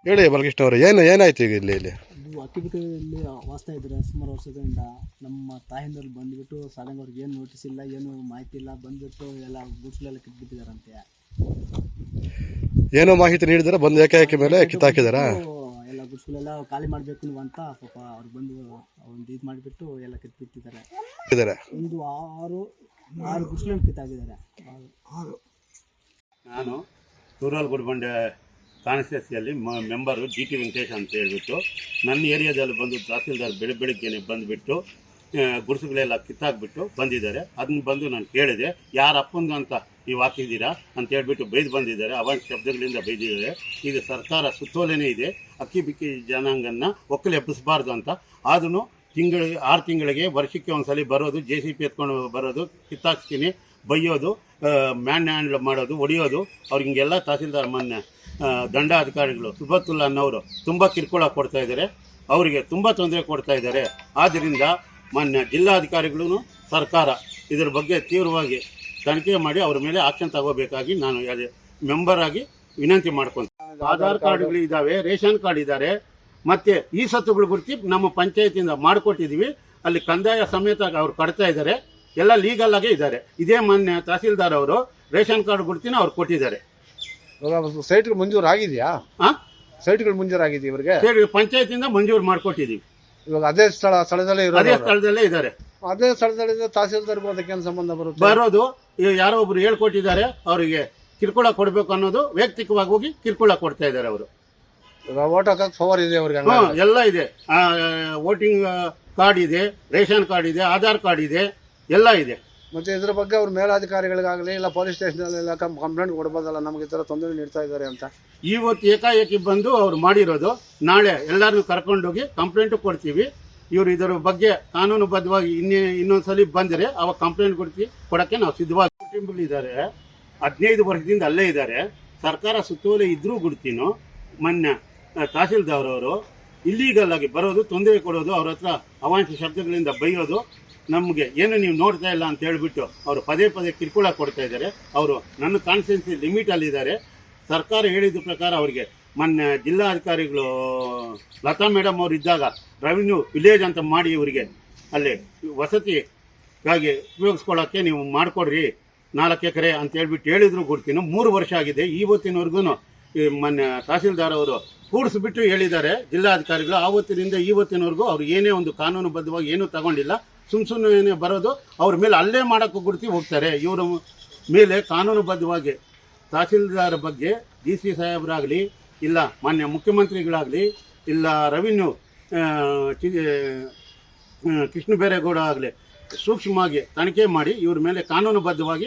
ಹೇಳಿ ಬಾಲಕೃಷ್ಣ ಅವರು, ಏನಾಯ್ತು ಈಗ ಇಲ್ಲಿ? ಇದು ಅಕ್ಕಿಬಿಟ್ಟಿಯಲ್ಲಿ ವಾಸ್ತಾ ಇದ್ದಾರೆ ಸುಮಾರು ವರ್ಷದಿಂದ. ನಮ್ಮ ತಾಯಿಂದವ್ರು ಬಂದುಬಿಟ್ಟು ಸಾಲಂಗವ್ರಿಗೆ ಏನು ನೋಟಿಸ್ ಇಲ್ಲ, ಏನು ಮಾಹಿತಿ ಇಲ್ಲ, ಬಂದುಬಿಟ್ಟು ಎಲ್ಲ ಗುಡ್ಸ್ಲೆಲ್ಲ ಕಿತ್ಬಿಟ್ಟಿದ್ದಾರಂತೆ. ಏನೋ ಮಾಹಿತಿ ನೀಡಿದಾರೆ, ಬಂದು ಏಕಾಏಕಿ ಮೇಲೆ ಕಿತ್ತಾಕಿದಾರಾ? ಎಲ್ಲ ಗುಡ್ಸ್ಗಳೆಲ್ಲ ಖಾಲಿ ಮಾಡಬೇಕು ನೀವು ಅಂತ ಪಾಪ ಅವ್ರು ಬಂದು ಒಂದು ಇದು ಮಾಡಿಬಿಟ್ಟು ಎಲ್ಲ ಕಿತ್ಬಿಟ್ಟಿದ್ದಾರೆ. ಒಂದು ಆರು ಗುಡ್ಸ್ಗಳನ್ನು ಕಿತ್ತಾಕಿದ್ದಾರೆ. ನಾನು ರೂರಲ್ ಗುಡಿಬಂಡೆ ಕಾನ್ಸ್ಟಿಟ್ಯೂನ್ಸಿಯಲ್ಲಿ ಮೆಂಬರು GT ವೆಂಕಟೇಶ್ ಅಂತ ಹೇಳ್ಬಿಟ್ಟು ನನ್ನ ಏರಿಯಾದಲ್ಲಿ ಬಂದು ತಹಸೀಲ್ದಾರ್ ಬೆಳಗ್ಗೆನೆ ಬಂದುಬಿಟ್ಟು ಗುಡಿಸುಗಳೆಲ್ಲ ಕಿತ್ತಾಕ್ಬಿಟ್ಟು ಬಂದಿದ್ದಾರೆ. ಅದನ್ನ ಬಂದು ನಾನು ಕೇಳಿದೆ, ಯಾರ ಅಪ್ಪಂದು ಅಂತ ನೀವು ಹಾಕಿದ್ದೀರಾ ಅಂತ ಹೇಳ್ಬಿಟ್ಟು ಬೈದು ಬಂದಿದ್ದಾರೆ. ಅವಾಂಶ ಶಬ್ದಗಳಿಂದ ಬೈದಿದ್ದಾರೆ. ಇದು ಸರ್ಕಾರ ಸುತ್ತೋಲೆನೇ ಇದೆ, ಅಕ್ಕಿ ಬಿಕ್ಕಿ ಜನಾಂಗನ್ನ ಒಕ್ಕಲು ಎಬ್ಬಿಸಬಾರ್ದು ಅಂತ. ಆದ್ರೂ 6 ತಿಂಗಳಿಗೆ ವರ್ಷಕ್ಕೆ ಒಂದ್ಸಲಿ ಬರೋದು, JCB ಎತ್ಕೊಂಡು ಬರೋದು, ಕಿತ್ತಾಕ್ತೀನಿ, ಬೈಯೋದು, ಮ್ಯಾನ್ ಹ್ಯಾಂಡ್ಲ್ ಮಾಡೋದು, ಹೊಡೆಯೋದು. ಅವ್ರಿಗೆ ಹಿಂಗೆಲ್ಲ ತಹಸೀಲ್ದಾರ್ ಮೊನ್ನೆ ದಂಡಾಧಿಕಾರಿಗಳು ಸುಬತ್ತುಲ್ಲಾ ಅನ್ನೋರು ತುಂಬ ಕಿರುಕುಳ ಕೊಡ್ತಾ ಇದ್ದಾರೆ, ಅವರಿಗೆ ತುಂಬ ತೊಂದರೆ ಕೊಡ್ತಾ ಇದ್ದಾರೆ. ಆದ್ದರಿಂದ ಮಾನ್ಯ ಜಿಲ್ಲಾಧಿಕಾರಿಗಳು ಸರ್ಕಾರ ಇದರ ಬಗ್ಗೆ ತೀವ್ರವಾಗಿ ತನಿಖೆ ಮಾಡಿ ಅವ್ರ ಮೇಲೆ ಆಕ್ಷನ್ ತಗೋಬೇಕಾಗಿ ನಾನು ಮೆಂಬರ್ ಆಗಿ ವಿನಂತಿ ಮಾಡ್ಕೊಂತೀನಿ. ಆಧಾರ್ ಕಾರ್ಡ್ಗಳು ಇದ್ದಾವೆ, ರೇಷನ್ ಕಾರ್ಡ್ ಇದ್ದಾರೆ, ಮತ್ತೆ ಈ ಸತ್ತುಗಳು ಗುರುತಿ ನಮ್ಮ ಪಂಚಾಯತಿಯಿಂದ ಮಾಡಿಕೊಟ್ಟಿದ್ದೀವಿ. ಅಲ್ಲಿ ಕಂದಾಯ ಸಮೇತ ಅವ್ರು ಕಟ್ತಾ ಇದ್ದಾರೆ, ಎಲ್ಲ ಲೀಗಲ್ ಆಗೇ ಇದ್ದಾರೆ. ಇದೇ ಮೊನ್ನೆ ತಹಸೀಲ್ದಾರ್ ಅವರು ರೇಷನ್ ಕಾರ್ಡ್ ಗುರುತಿನ ಅವ್ರು ಕೊಟ್ಟಿದ್ದಾರೆ. ಸೈಟ್ಗಳು ಮಂಜೂರು ಆಗಿದೆಯಾ? ಸೈಟ್ಗಳು ಮಂಜೂರು ಆಗಿದೆ ಇವರಿಗೆ? ಪಂಚಾಯತಿಂದ ಮಂಜೂರು ಮಾಡ್ಕೊಟ್ಟಿದ್ದೀವಿ. ಇವಾಗ ಅದೇ ಸ್ಥಳದಲ್ಲೇ ಅದೇ ಸ್ಥಳದಲ್ಲೇ ಇದ್ದಾರೆ. ಅದೇ ಸ್ಥಳದಲ್ಲಿ ತಹಸೀಲ್ದಾರ್ಗೂ ಅದಕ್ಕೆ ಏನು ಸಂಬಂಧ ಬರೋದು? ಯಾರೋ ಒಬ್ರು ಹೇಳ್ಕೊಟ್ಟಿದ್ದಾರೆ, ಅವರಿಗೆ ಕಿರುಕುಳ ಕೊಡಬೇಕು ಅನ್ನೋದು ವೈಯಕ್ತಿಕವಾಗಿ ಹೋಗಿ ಕಿರುಕುಳ ಕೊಡ್ತಾ ಇದ್ದಾರೆ ಅವರು. ವೋಟ್ ಹಾಕಕ್ ಪವರ್ ಇದೆ ಅವ್ರಿಗೆ? ಎಲ್ಲ ಇದೆ, ವೋಟಿಂಗ್ ಕಾರ್ಡ್ ಇದೆ, ರೇಷನ್ ಕಾರ್ಡ್ ಇದೆ, ಆಧಾರ್ ಕಾರ್ಡ್ ಇದೆ, ಎಲ್ಲ ಇದೆ. ಮತ್ತೆ ಇದ್ರ ಬಗ್ಗೆ ಅವ್ರ ಮೇಲಾಧಿಕಾರಿಗಳಿಗಾಗಲಿ ಇಲ್ಲ ಪೊಲೀಸ್ ಸ್ಟೇಷನ್ ಕಂಪ್ಲೇಂಟ್ ಕೊಡ್ಬೋದಲ್ಲ, ನಮಗೆ ಈ ತರ ತೊಂದರೆ ನೀಡ್ತಾ ಇದ್ದಾರೆ ಅಂತ. ಇವತ್ತು ಏಕಾಏಕಿ ಬಂದು ಅವ್ರು ಮಾಡಿರೋದು, ನಾಳೆ ಎಲ್ಲರನ್ನು ಕರ್ಕೊಂಡೋಗಿ ಕಂಪ್ಲೇಂಟ್ ಕೊಡ್ತೀವಿ. ಇವರು ಇದರ ಬಗ್ಗೆ ಕಾನೂನುಬದ್ಧವಾಗಿ ಇನ್ನೊಂದ್ಸಲಿ ಬಂದರೆ ಅವಾಗ ಕಂಪ್ಲೇಂಟ್ ಕೊಡಕ್ಕೆ ನಾವು ಸಿದ್ಧವಾಗಿ. ಕುಟುಂಬಗಳಿದ್ದಾರೆ, 15 ವರ್ಷದಿಂದ ಅಲ್ಲೇ ಇದ್ದಾರೆ. ಸರ್ಕಾರ ಸುತ್ತೋಲೆ ಇದ್ರೂ ಗುಡ್ತೀನೋ ಮೊನ್ನೆ ತಹಸೀಲ್ದಾರ್ ಅವರು ಇಲ್ಲೀಗಲ್ ಆಗಿ ಬರೋದು, ತೊಂದರೆ ಕೊಡೋದು, ಅವ್ರ ಹತ್ರ ಅವಾಂಶ ಶಬ್ದಗಳಿಂದ ಬೈಯೋದು, ನಮಗೆ ಏನು ನೀವು ನೋಡ್ತಾ ಇಲ್ಲ ಅಂತ ಹೇಳ್ಬಿಟ್ಟು ಅವರು ಪದೇ ಪದೇ ಕಿರುಕುಳ ಕೊಡ್ತಾ ಇದ್ದಾರೆ. ಅವರು ನನ್ನ ಕಾನ್ಸ್ಟಿಟ್ಯೂನ್ಸಿ ಲಿಮಿಟ್ ಅಲ್ಲಿದ್ದಾರೆ. ಸರ್ಕಾರ ಹೇಳಿದ ಪ್ರಕಾರ ಅವರಿಗೆ ಮೊನ್ನೆ ಜಿಲ್ಲಾಧಿಕಾರಿಗಳು ಲತಾ ಮೇಡಮ್ ಅವರು ಇದ್ದಾಗ ರೆವಿನ್ಯೂ ವಿಲೇಜ್ ಅಂತ ಮಾಡಿ ಇವರಿಗೆ ಅಲ್ಲಿ ವಸತಿಗಾಗಿ ಉಪಯೋಗಿಸ್ಕೊಳ್ಳೋಕ್ಕೆ ನೀವು ಮಾಡಿಕೊಡ್ರಿ 4 ಎಕರೆ ಅಂತ ಹೇಳ್ಬಿಟ್ಟು ಹೇಳಿದ್ರು ಗುಡ್ತೀನಿ. 3 ವರ್ಷ ಆಗಿದೆ, ಇವತ್ತಿನವರೆಗೂ ಮೊನ್ನೆ ತಹಸೀಲ್ದಾರ್ ಅವರು ಕೂಡಿಸ್ಬಿಟ್ಟು ಹೇಳಿದ್ದಾರೆ ಜಿಲ್ಲಾಧಿಕಾರಿಗಳು. ಆವತ್ತಿನಿಂದ ಇವತ್ತಿನವರೆಗೂ ಅವ್ರು ಏನೇ ಒಂದು ಕಾನೂನುಬದ್ಧವಾಗಿ ಏನೂ ತಗೊಂಡಿಲ್ಲ. ಸುಮ್ಮನೆ ಬರೋದು, ಅವ್ರ ಮೇಲೆ ಅಲ್ಲೇ ಮಾಡೋಕ್ಕೂ ಗುಡ್ತಿ ಹೋಗ್ತಾರೆ. ಇವರ ಮೇಲೆ ಕಾನೂನುಬದ್ಧವಾಗಿ ತಹಸೀಲ್ದಾರ್ ಬಗ್ಗೆ DC ಸಾಹೇಬರಾಗಲಿ, ಇಲ್ಲ ಮಾನ್ಯ ಮುಖ್ಯಮಂತ್ರಿಗಳಾಗಲಿ, ಇಲ್ಲ ರೆವಿನ್ಯೂ ಕೃಷ್ಣ ಬೈರೇಗೌಡ ಆಗಲಿ ಸೂಕ್ಷ್ಮವಾಗಿ ತನಿಖೆ ಮಾಡಿ ಇವ್ರ ಮೇಲೆ ಕಾನೂನುಬದ್ಧವಾಗಿ